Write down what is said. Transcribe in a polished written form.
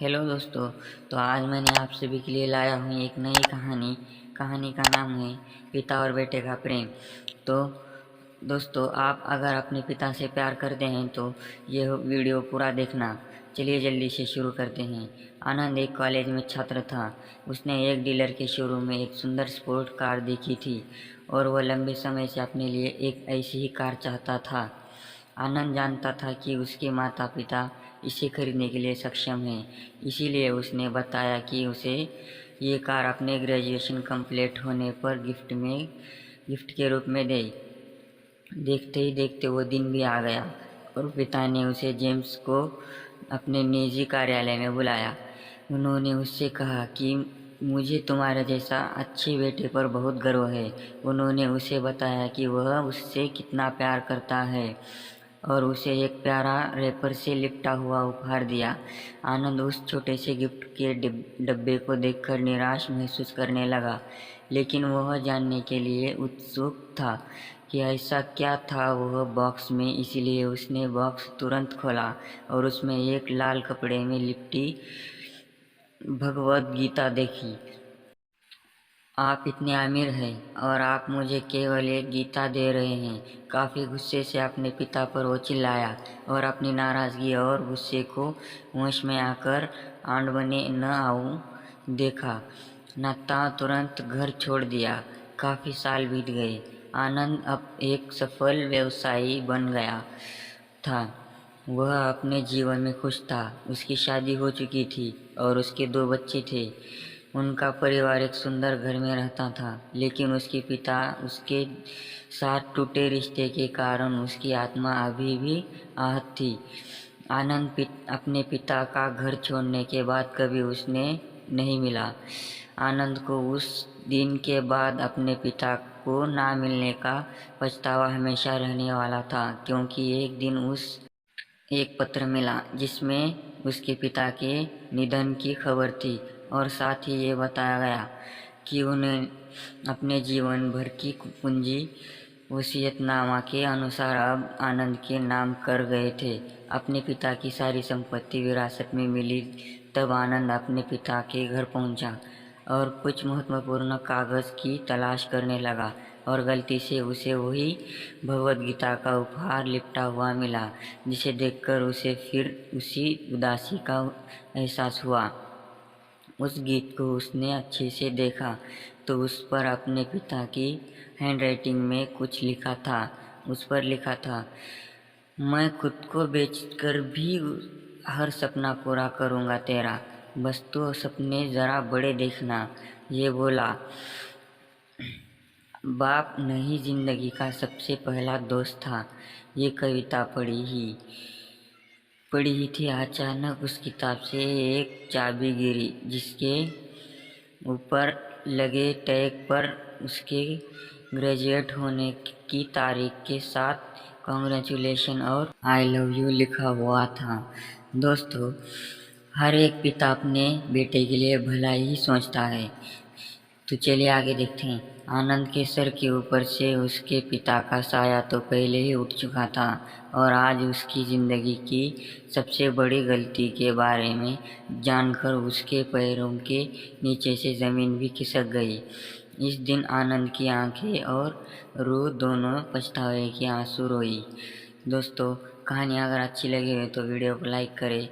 Hello दोस्तों। तो आज मैंने आप सभी के लिए लाया हूँ एक नई कहानी। कहानी का नाम है पिता और बेटे का प्रेम। तो दोस्तों, आप अगर अपने पिता से प्यार करते हैं तो यह वीडियो पूरा देखना। चलिए जल्दी से शुरू करते हैं। आनंद एक कॉलेज में छात्र था। उसने एक डीलर के शोरूम में एक सुंदर स्पोर्ट कार देखी थी और वह लंबे समय से अपने लिए एक ऐसी ही कार चाहता था। आनंद जानता था कि उसके माता पिता इसे खरीदने के लिए सक्षम हैं, इसीलिए उसने बताया कि उसे ये कार अपने ग्रेजुएशन कंप्लीट होने पर गिफ्ट के रूप में दे। देखते ही देखते वो दिन भी आ गया और पिता ने उसे जेम्स को अपने निजी कार्यालय में बुलाया। उन्होंने उससे कहा कि मुझे तुम्हारे जैसा अच्छे बेटे पर बहुत गर्व है। उन्होंने उसे बताया कि वह उससे कितना प्यार करता है और उसे एक प्यारा रैपर से लिपटा हुआ उपहार दिया। आनंद उस छोटे से गिफ्ट के डब्बे को देखकर निराश महसूस करने लगा, लेकिन वह जानने के लिए उत्सुक था कि ऐसा क्या था वह बॉक्स में। इसलिए उसने बॉक्स तुरंत खोला और उसमें एक लाल कपड़े में लिपटी भगवद गीता देखी। आप इतने अमीर हैं और आप मुझे केवल एक गीता दे रहे हैं। काफ़ी गुस्से से अपने पिता पर वो चिल्लाया और अपनी नाराज़गी और गुस्से को होश में आकर आंड बने न आऊं देखा। नाता तुरंत घर छोड़ दिया। काफ़ी साल बीत गए। आनंद अब एक सफल व्यवसायी बन गया था। वह अपने जीवन में खुश था। उसकी शादी हो चुकी थी और उसके 2 बच्चे थे। उनका परिवार एक सुंदर घर में रहता था, लेकिन उसके पिता उसके साथ टूटे रिश्ते के कारण उसकी आत्मा अभी भी आहत थी। आनंद अपने पिता का घर छोड़ने के बाद कभी उसने नहीं मिला। आनंद को उस दिन के बाद अपने पिता को ना मिलने का पछतावा हमेशा रहने वाला था, क्योंकि एक दिन एक पत्र मिला जिसमें उसके पिता के निधन की खबर थी और साथ ही ये बताया गया कि उन्हें अपने जीवन भर की पूंजी वसीयतनामा के अनुसार अब आनंद के नाम कर गए थे। अपने पिता की सारी संपत्ति विरासत में मिली। तब आनंद अपने पिता के घर पहुंचा और कुछ महत्वपूर्ण कागज़ की तलाश करने लगा और गलती से उसे वही भगवद गीता का उपहार लिपटा हुआ मिला, जिसे देखकर उसे फिर उसी उदासी का एहसास हुआ। उस गीत को उसने अच्छे से देखा तो उस पर अपने पिता की हैंडराइटिंग में कुछ लिखा था। उस पर लिखा था, मैं खुद को बेचकर भी हर सपना पूरा करूँगा तेरा, बस तो सपने ज़रा बड़े देखना। ये बोला बाप नहीं जिंदगी का सबसे पहला दोस्त था। ये कविता पढ़ी ही थी। अचानक उस किताब से एक चाबी गिरी, जिसके ऊपर लगे टैग पर उसके ग्रेजुएट होने की तारीख के साथ कॉन्ग्रेचुलेशन और आई लव यू लिखा हुआ था। दोस्तों, हर एक पिता अपने बेटे के लिए भला ही सोचता है। तो चलिए आगे देखते हैं। आनंद के सर के ऊपर से उसके पिता का साया तो पहले ही उठ चुका था और आज उसकी ज़िंदगी की सबसे बड़ी गलती के बारे में जानकर उसके पैरों के नीचे से ज़मीन भी खिसक गई। इस दिन आनंद की आंखें और रूह दोनों पछतावे के आंसू रोई। दोस्तों, कहानी अगर अच्छी लगी हो तो वीडियो को लाइक करें।